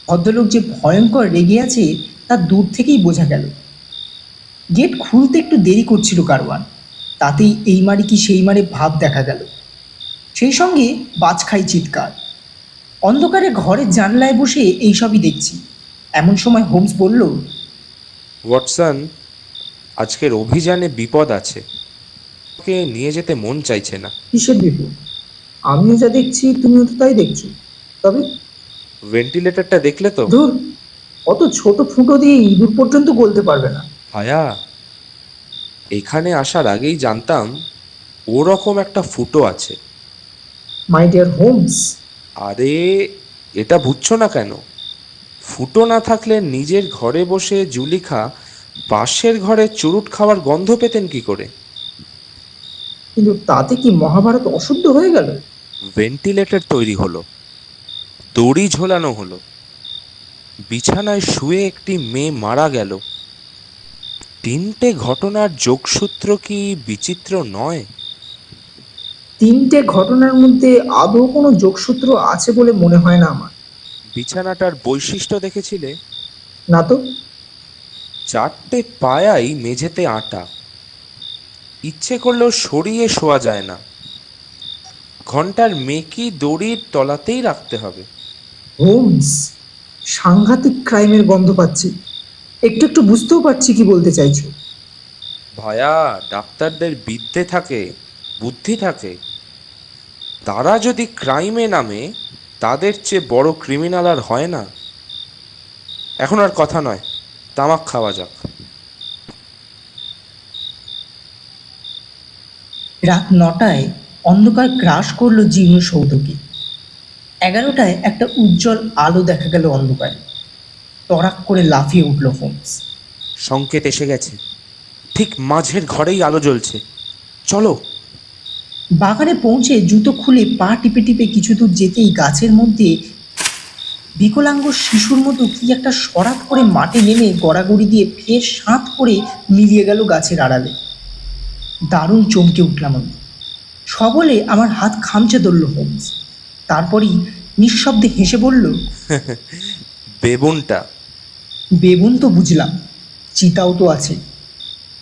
ভদ্রলোক যে ভয়ঙ্কর রেগে আছে তা দূর থেকেই বোঝা গেল। গেট খুলতে একটু দেরি করছিল কারওয়ান, তাতেই এই মারি কি সেই মারে ভাব দেখা গেল। সেই সঙ্গে বাজখাই চিৎকার। অন্ধকারে ঘরের জানলায় বসে এইসবই দেখছি। এমন সময় হোমস বলল, ওয়াটসন, আজকের অভিযানে বিপদ আছে, ওকে নিয়ে যেতে মন চাইছে না। কিসের বিপদ? আমিও যা দেখছি তুমিও তো তাই দেখছো। তবে ভেন্টিলেটরটা দেখলে তো? ধুর, অত ছোট ফুটো দিয়ে ইঁদুর পর্যন্ত গলতে পারবে না। ভায়া, এখানে আসার আগেই জানতাম ওরকম একটা ফুটো আছে। মাই ডিয়ার হোমস, আরে এটা বুঝছো না কেন? ফুটো না থাকলে নিজের ঘরে বসে জুলিখা পাশের ঘরে চুরুট খাওয়ার গন্ধ পেতেন কি করে? কিন্তু তাতে কি মহাভারত অশুদ্ধ হয়ে গেল? ভেন্টিলেটর তৈরি হলো, দড়ি ঝোলানো হলো, বিছানায় শুয়ে একটি মেয়ে মারা গেল। তিনটে ঘটনার যোগসূত্র কি বিচিত্র নয়? তিনটে ঘটনার মধ্যে আদৌ কোনো যোগসূত্র আছে বলে মনে হয় না আমার। বিছানাটার বৈশিষ্ট্য দেখেছিলে? না তো। চারটে পায়াই মেঝেতে আটা, ইচ্ছে করলেও সরিয়ে শোয়া যায় না। ঘন্টার মেকি দড়ির তলাতেই রাখতে হবে। হোমস, সাংঘাতিক ক্রাইমের গন্ধ পাচ্ছি। একটু একটু বুঝতেও পারছি কি বলতে চাইছো। ভায়া, ডাক্তারদের বিদ্যে থাকে, বুদ্ধি থাকে। তারা যদি ক্রাইমে নামে, তাদের চেয়ে বড় ক্রিমিনাল আর হয় না। এখন আর কথা নয়, তামাক খাওয়া যাক। রাত 9টায় অন্ধকার গ্রাস করলো জীর্ণ সৌধকে। 11টায় একটা উজ্জ্বল আলো দেখা গেল অন্ধকারে। তড়াক করে লাফিয়ে উঠল হোমস। সংকেত এসে গেছে, ঠিক মাঝের ঘরেই আলো জ্বলছে, চলো। বাগানে পৌঁছে জুতো খুলে পা টিপে টিপে কিছু দূর যেতেই গাছের মধ্যে বিকলাঙ্গ শিশুর মতো কি একটা সরাত করে মাঠে নেমে গড়াগড়ি দিয়ে ফের সাঁত করে মিলিয়ে গেল গাছের আড়ালে। দারুণ চমকে উঠলাম আমি। সবলে আমার হাত খামচে ধরল হোমস। তারপরই নিঃশব্দে হেসে বলল, বেবুনটা। বেবুন তো বুঝলাম, চিতাও তো আছে।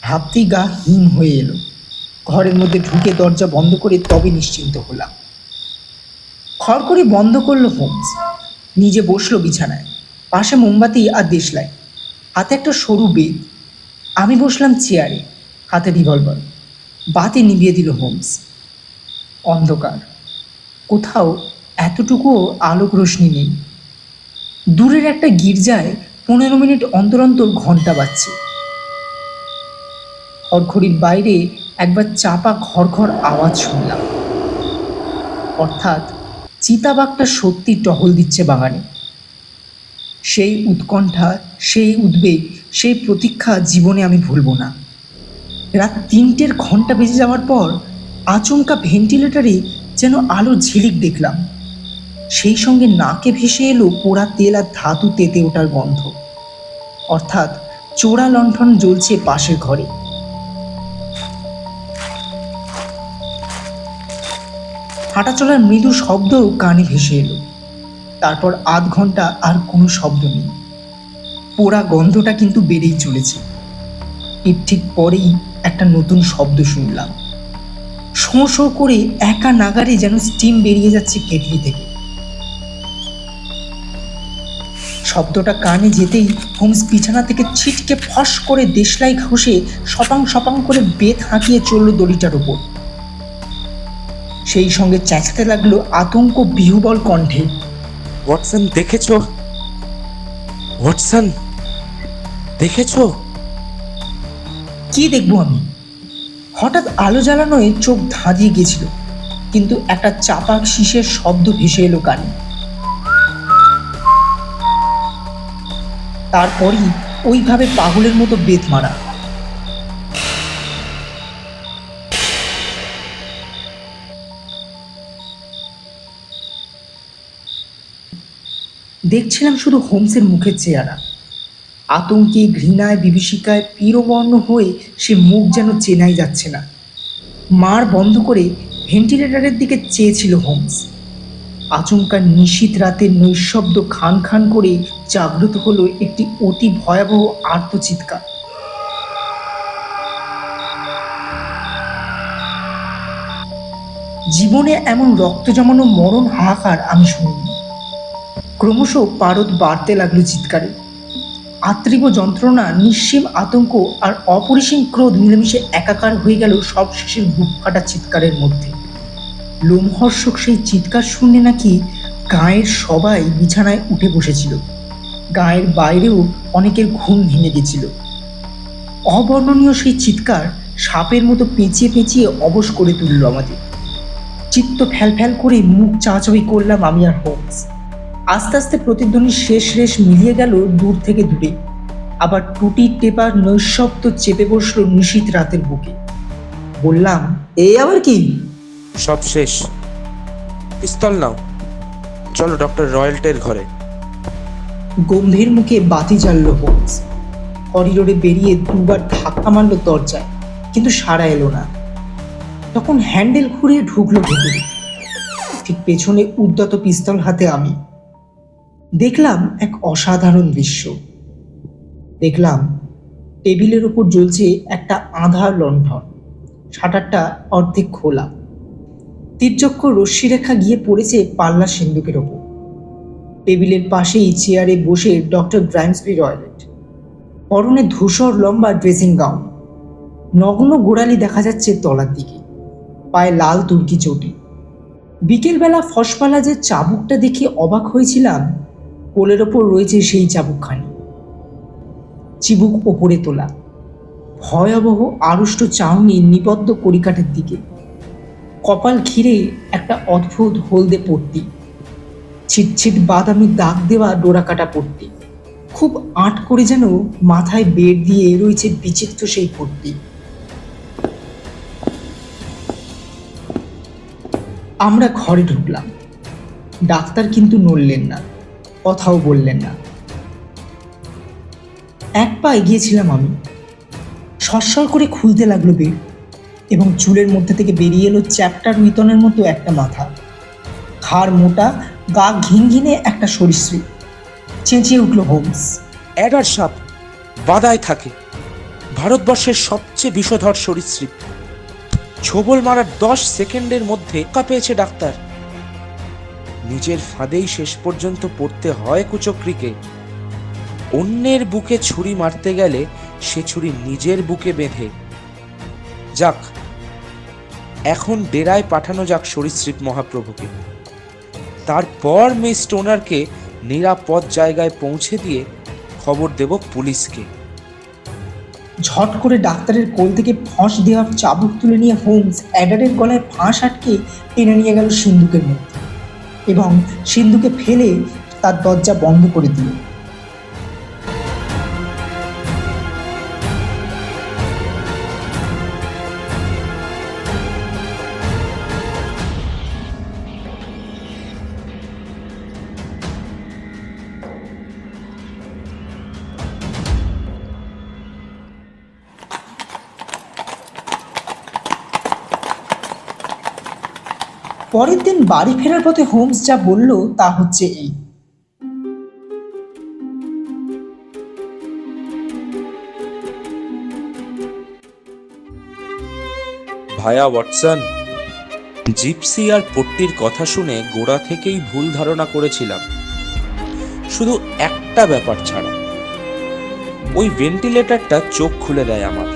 ভাবতেই গা হিম হয়ে এলো। ঘরের মধ্যে ঢুকে দরজা বন্ধ করে তবে নিশ্চিন্ত হলাম। খড় করে বন্ধ করলো হোমস। নিজে বসলো বিছানায়, পাশে মোমবাতি আর দেশলাই, হাতে একটা সরু বেদ। আমি বসলাম চেয়ারে, হাতে রিভলভার। বাতি নিভিয়ে দিল হোমস। অন্ধকার, কোথাও এতটুকুও আলোক রোশনি নেই। দূরের একটা গির্জায় 15 মিনিট অন্তর অন্তর ঘন্টা বাজছে। খড়খড়ির বাইরে একবার চাপা খড়খড় আওয়াজ শুনলাম। অর্থাৎ চিতাবাঘটা সত্যি টহল দিচ্ছে বাগানে। সেই উৎকণ্ঠা, সেই উদ্বেগ, সেই প্রতীক্ষা জীবনে আমি ভুলব না। রাত 3টের ঘন্টা বেজে যাওয়ার পর আচমকা ভেন্টিলেটরে যেন আলোর ঝিলিক দেখলাম। সেই সঙ্গে নাকে ভেসে এলো পোড়া তেল আর ধাতু তেতে ওঠার গন্ধ। অর্থাৎ চোরা লণ্ঠন জ্বলছে পাশের ঘরে। হাঁটাচলার মৃদু শব্দও কানে ভেসে এলো। তারপর আধ ঘন্টা আর কোনো শব্দ নেই। পোড়া গন্ধটা কিন্তু বেড়েই চলেছে। এর ঠিক পরেই একটা নতুন শব্দ শুনলাম। শোঁ শোঁ করে একা নাগারে যেন স্টিম বেরিয়ে যাচ্ছে কেটলি থেকে। শব্দটা কানে যেতেই হোমস বিছানা থেকে ছিটকে ফস করে দেশলাই ঘষে সপাং সপাং করে বেত হাঁকিয়ে চলল দড়িটার উপর। সেই সঙ্গে চেঁচাতে লাগলো আতঙ্ক বিহুবল কণ্ঠে, ওয়াটসন দেখেছ? ওয়াটসন দেখেছ? কি দেখবো আমি? হঠাৎ আলো জ্বালানোয় চোখ ধাঁধিয়ে গেছিল, কিন্তু একটা চাপা শীষের শব্দ ভেসে এলো কানে। তারপরই ওইভাবে পাগলের মতো বেত মারা। দেখছিলাম শুধু হোমসের মুখের চেহারা। আতঙ্কে, ঘৃণায়, বিভীষিকায় পীরবর্ণ হয়ে সে মুখ যেন চেনাই যাচ্ছে না। মার বন্ধ করে ভেন্টিলেটরের দিকে চেয়েছিল হোমস। আচমকা নিশীথ রাতের নৈশব্দ খান খান করে জাগ্রত হলো একটি অতি ভয়াবহ আর্তচিৎকার। জীবনে এমন রক্ত জমানো মরণ হাহাকার আমি শুনিনি। ক্রমশ পারদ বাড়তে লাগলো চিৎকারে। আত্রিব যন্ত্রণা, নিঃসীম আতঙ্ক আর অপরিসীম ক্রোধ মিলেমিশে একাকার হয়ে গেল সব শেষের বুক ফাটা চিৎকারের মধ্যে। লোমহর্ষক সেই চিৎকার শুনে নাকি গাঁয়ের সবাই বিছানায় উঠে বসেছিল। গাঁয়ের বাইরেও অনেকের ঘুম ভেঙে গেছিল। অবর্ণনীয় সেই চিৎকার সাপের মতো পেঁচিয়ে পেঁচিয়ে অবশ করে তুলল আমাদের। চিত্ত ফ্যাল করে মুখ চাওয়াচাওয়ি করলাম আমি আর হোমস। আস্তে আস্তে প্রতিধ্বনির শেষ রেশ মিলিয়ে গেল দূর থেকে দূরে। আবার টুটি টেপার নৈশব্দ চেপে বসলো নিশীথ রাতের বুকে। বললাম, এই আবার কি? সব শেষ। পিস্তল নাও, চলো ডক্টর রয়্যাল্টের ঘরে। গম্ভীর মুখে বাতি জ্বাললো হোমস। করিডোরে বেরিয়ে দুবার ধাক্কা মারল দরজায়, কিন্তু সাড়া এলো না। তখন হ্যান্ডেল ঘুরিয়ে ঢুকলো ভেতরে। ঠিক পেছনে উদ্যত পিস্তল হাতে আমি। দেখলাম এক অসাধারণ দৃশ্য। দেখলাম টেবিলের উপর জ্বলছে একটা আধার লণ্ঠন, শাটারটা অর্ধেক খোলা। তীর্যক্ষ রশ্মিরেখা গিয়ে পড়েছে পাল্লা সিন্দুকের ওপর। টেবিলের পাশেই চেয়ারে বসে ডক্টর গ্রাইমসবি রয়্যাল্ট। পরনে ধূসর লম্বা ড্রেসিং গাউন, নগ্ন গোড়ালি দেখা যাচ্ছে তলার দিকে, পায়ে লাল তুর্কি চটি। বিকেলবেলা ফসপালা যে চাবুকটা দেখে অবাক হয়েছিলাম, কোলের ওপর রয়েছে সেই চাবুকখানি। চিবুক ওপরে তোলা, ভয়াবহ আড়ষ্ট চাউনি নিবদ্ধ কড়িকাঠের দিকে। কপাল ঘিরে একটা অদ্ভুত হলদে পট্টি, ছিটছিট বাদামি দাগ দেওয়া ডোরাকাটা পট্টি। খুব আঁট করে যেন মাথায় বেড় দিয়ে রয়েছে বিচিত্র সেই পট্টি। আমরা ঘরে ঢুকলাম। ডাক্তার কিন্তু নড়লেন না, কথাও বললেন না। এক পা এগিয়েছিলাম আমি। সরসর করে খুলতে লাগলো বেড়, এবং চুলের মধ্যে থেকে বেরিয়ে এলো চ্যাপ্টার মিতনের মতো একটা মাথা। ঘাড় মোটা, গা ঘিনঘিনে একটা সরীসৃপ। চেঁচিয়ে উঠল হোমস, অ্যাডার সাপ বাদায় থাকে, ভারতবর্ষের সবচেয়ে বিষধর সরীসৃপ। ছোবল মারার 10 সেকেন্ডের মধ্যে পেয়েছে ডাক্তার। নিজের ফাঁদেই শেষ পর্যন্ত পড়তে হয় কুচক্রীকে। অন্যের বুকে ছুরি মারতে গেলে সে ছুরি নিজের বুকে বেঁধে। যাক, এখন ডেরায় পাঠানো যাক সরীসৃপ মহাপ্রভুকে। তারপর মিস স্টোনারকে নিরাপদ জায়গায় পৌঁছে দিয়ে খবর দেব পুলিশকে। ঝট করে ডাক্তারের কোল থেকে ফাঁস দেওয়ার চাবুক তুলে নিয়ে হোমস অ্যাডারের গলায় ফাঁস আটকে টেনে নিয়ে গেল সিন্দুকের মধ্যে, এবং সিন্দুকে ফেলে তার দরজা বন্ধ করে দিল। পরের দিন বাড়ি ফেরার পথে হোমস যা বলল তা হচ্ছে এই, ভায়া ওয়াটসন, জিপসি আর পট্টির কথা শুনে গোড়া থেকেই ভুল ধারণা করেছিলাম, শুধু একটা ব্যাপার ছাড়া। ওই ভেন্টিলেটরটা চোখ খুলে দেয় আমার।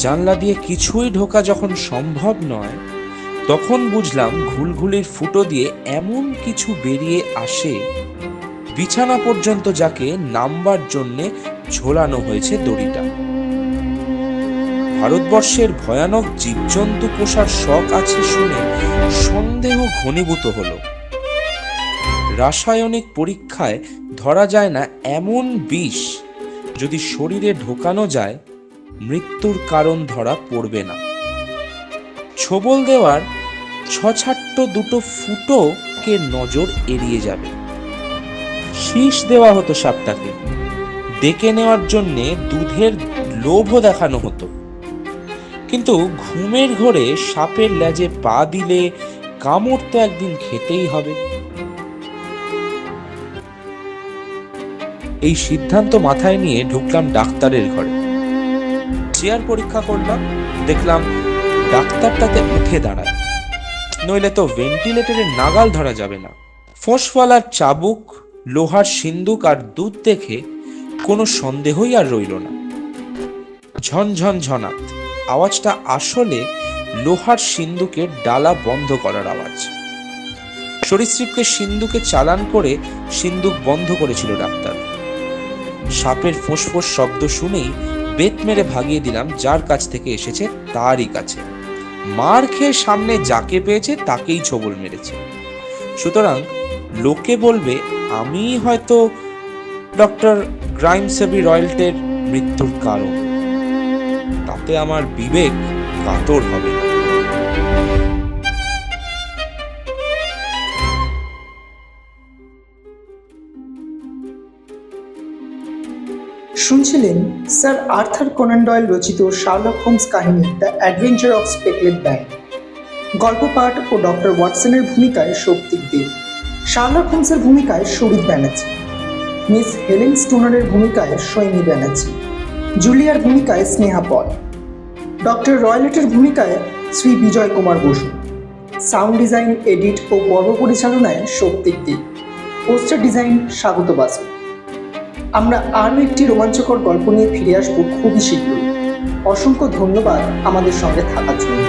জানলা দিয়ে কিছুই ঢোকা যখন সম্ভব নয়, তখন বুঝলাম ঘুলঘুলির ফুটো দিয়ে এমন কিছু বেরিয়ে আসে, বিছানা পর্যন্ত যাকে নামবার জন্যে ঝোলানো হয়েছে দড়িটা। ভারতবর্ষের ভয়ানক জীবজন্তু পোষার শখ আছে শুনে সন্দেহ ঘনীভূত হলো। রাসায়নিক পরীক্ষায় ধরা যায় না এমন বিষ যদি শরীরে ঢোকানো যায় মৃত্যুর কারণ ধরা পড়বে না। ছোবল দেওয়ার ছছাট্ট দুটো ফুটোকে নজর এড়িয়ে যাবে। শীষ দেওয়া হতো সাপটাকে, ডেকে নেওয়ার জন্যে দুধের লোভও দেখানো হতো। কিন্তু ঘুমের ঘোরে সাপের লেজে পা দিলে কামড় তো একদিন খেতেই হবে। এই সিদ্ধান্ত মাথায় নিয়ে ঢুকলাম ডাক্তারের ঘরে। চেয়ার পরীক্ষা করলাম, দেখলাম ডাক্তার তাতে উঠে দাঁড়ায়, নইলে তো ভেন্টিলেটরের নাগাল ধরা যাবে না। ফোঁসওয়ালার চাবুক, লোহার সিন্দুক আর দুধ দেখে কোনো সন্দেহই আর রইল না। ঝনঝন ঝনাত আওয়াজটা আসলে লোহার সিন্দুকের ডালা বন্ধ করার আওয়াজ। সরীসৃপকে সিন্দুকে চালান করে সিন্দুক বন্ধ করেছিল ডাক্তার। সাপের ফোঁসফোঁস শব্দ শুনেই বেত মেরে ভাগিয়ে দিলাম যার কাছ থেকে এসেছে তারই কাছে। মার খেয়ে সামনে যাকে পেয়েছে তাকেই ছোবল মেরেছে। সুতরাং লোকে বলবে আমি হয়তো ডক্টর গ্রাইমসবি রয়্যাল্টের মৃত্যুর কারণ, তাতে আমার বিবেক কাতর হবে না। শুনছিলেন স্যার আর্থার কোনান ডয়েল রচিত শার্লক হোমস কাহিনী দ্য অ্যাডভেঞ্চার অফ স্পেকলেট ব্যাগ। গল্প পাঠ ও ডক্টর ওয়াটসনের ভূমিকায় শৌক্তিক দেব, শার্লক হোমসের ভূমিকায় শোভিত ব্যানার্জি, মিস হেলেন স্টোনারের ভূমিকায় সৈনী ব্যানার্জি, জুলিয়ার ভূমিকায় স্নেহা পল, ডক্টর রয়লেটের ভূমিকায় Shri Bijoy Kumar Basu, sound design, edit ও পর্ব পরিচালনায় শৌক্তিক দেব, পোস্টার ডিজাইন স্বাগত বাসু। আমরা আরও একটি রোমাঞ্চকর গল্প নিয়ে ফিরে আসবো খুবই শীঘ্রই। অসংখ্য ধন্যবাদ আমাদের সঙ্গে থাকার জন্য।